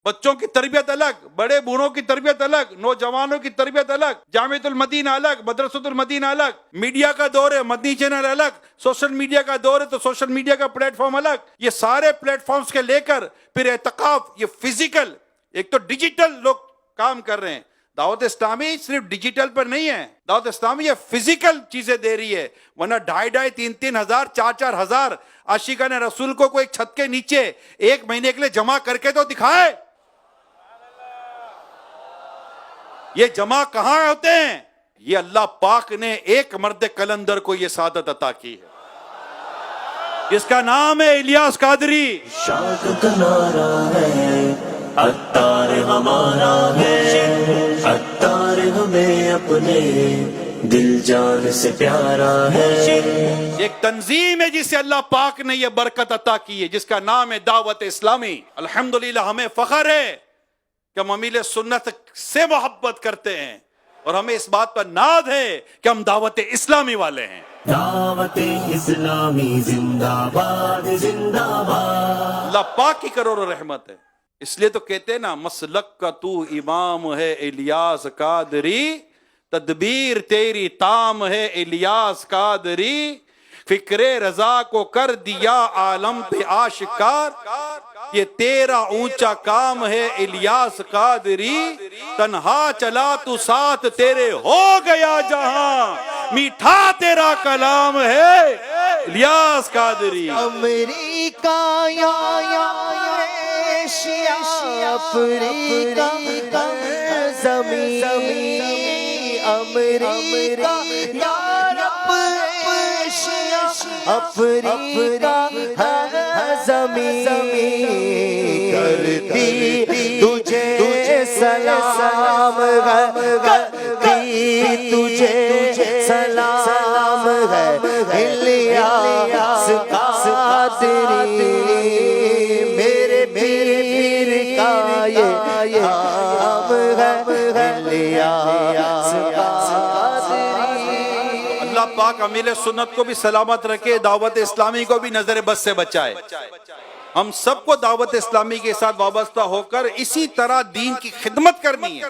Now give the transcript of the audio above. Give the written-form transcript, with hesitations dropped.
بچوں کی تربیت الگ، بڑے بوڑھوں کی تربیت الگ، نوجوانوں کی تربیت الگ، جامعۃ المدینہ الگ، مدرسۃ المدینہ الگ، میڈیا کا دور ہے مدنی چینل الگ، سوشل میڈیا کا دور ہے تو سوشل میڈیا کا پلیٹ فارم الگ، یہ سارے پلیٹ فارمز کے لے کر پھر اعتکاف، یہ فزیکل، ایک تو ڈیجیٹل لوگ کام کر رہے ہیں۔ دعوت اسلامی صرف ڈیجیٹل پر نہیں ہے، دعوت اسلامی یہ فزیکل چیزیں دے رہی ہے، ورنہ 2,500 3,000 ہزار 4,000 ہزار عاشقان رسول کو ایک چھت کے نیچے ایک مہینے کے لیے جمع کر کے تو دکھائے۔ یہ جمع کہاں ہوتے ہیں؟ یہ اللہ پاک نے ایک مرد کلندر کو یہ سعادت عطا کی ہے، جس کا نام ہے الیاس قادری۔ شوق کا نعرہ ہے، عطار ہمارا ہے، عطار ہمیں اپنے دل جان سے پیارا ہے۔ ایک تنظیم ہے جسے اللہ پاک نے یہ برکت عطا کی ہے، جس کا نام ہے دعوت اسلامی۔ الحمدللہ ہمیں فخر ہے کہ ہم امیل سنت سے محبت کرتے ہیں، اور ہمیں اس بات پر ناز ہے کہ ہم دعوت اسلامی والے ہیں۔ دعوت اسلامی زندہ باد، زندہ باد۔ اللہ پاک کی کروڑوں رحمت ہے، اس لیے تو کہتے ہیں نا، مسلک کا تو امام ہے الیاس قادری، تدبیر تیری تام ہے الیاس قادری، فکر رضا کو کر دیا عالم پہ آشکار، یہ تیرا اونچا کام ہے الیاس قادری، تنہا چلا تو ساتھ تیرے ہو گیا جہاں، میٹھا تیرا کلام ہے الیاس قادری۔ امریکہ یا ایشیا افریقہ زمین، امریکہ یا رب ایشیا افریقہ زمین، کرتی تجھے سلام کرتی تجھے سلام ہے الیاس قادری، میرے پیر کا یہ نام ہے الیاس قادری۔ اللہ پاک امیل سنت کو بھی سلامت رکھے، دعوت اسلامی کو بھی نظر بد سے بچائے۔ ہم سب کو دعوت اسلامی کے ساتھ وابستہ ہو کر اسی طرح دین کی خدمت کرنی ہے۔